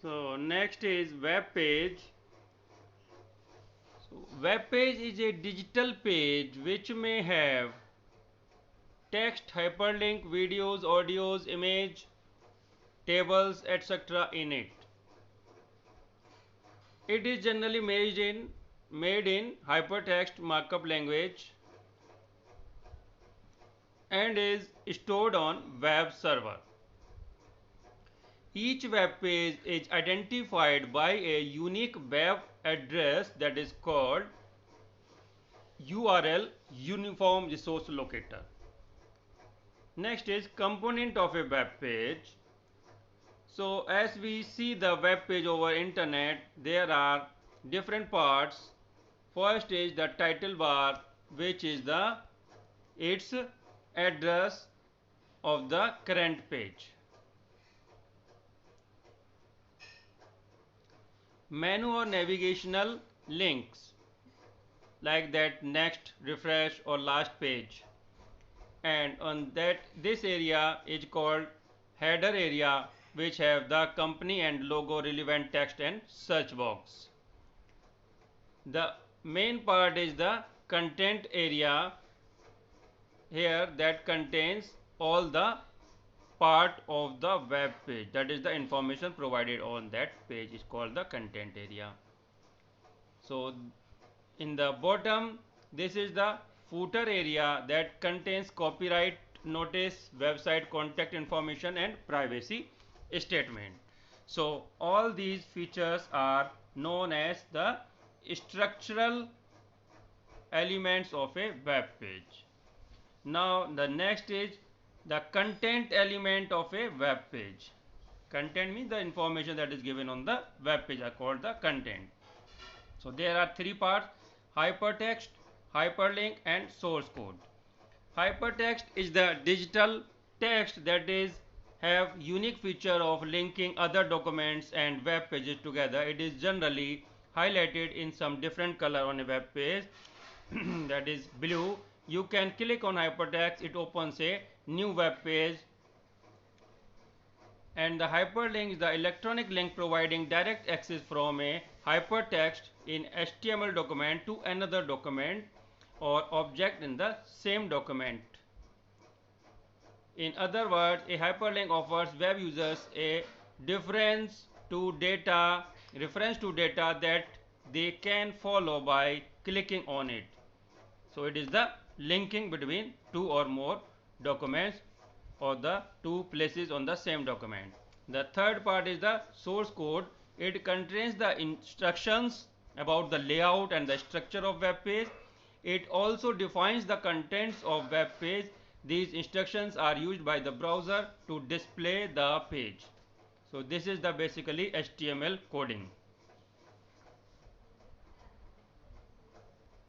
So next is web page. So web page is a digital page which may have text, hyperlink, videos, audios, image, tables, etc. in it. It is generally made in hypertext markup language and is stored on web server. Each web page is identified by a unique web address that is called URL, Uniform Resource Locator. Next is component of a web page. So as we see the web page over internet, there are different parts. First is the title bar, which is its address of the current page. Menu or navigational links like that next, refresh or last page, and on that this area is called header area, which have the company and logo, relevant text and search box. The main part is the content area here that contains all the part of the web page, that is the information provided on that page is called the content area. So in the bottom, this is the footer area that contains copyright notice, website contact information and privacy statement. So all these features are known as the structural elements of a web page. Now the next is the content element of a web page. Content means the information that is given on the web page are called the content. So there are three parts: hypertext, hyperlink and source code. Hypertext is the digital text that is have unique feature of linking other documents and web pages together. It is generally highlighted in some different color on a web page that is blue. You can click on hypertext, it opens a new web page. And the hyperlink is the electronic link providing direct access from a hypertext in HTML document to another document or object in the same document. In other words, a hyperlink offers web users a reference to data that they can follow by clicking on it. So it is the linking between two or more documents or the two places on the same document. The third part is the source code. It contains the instructions about the layout and the structure of web page. It also defines the contents of web page. These instructions are used by the browser to display the page. So this is the basically HTML coding.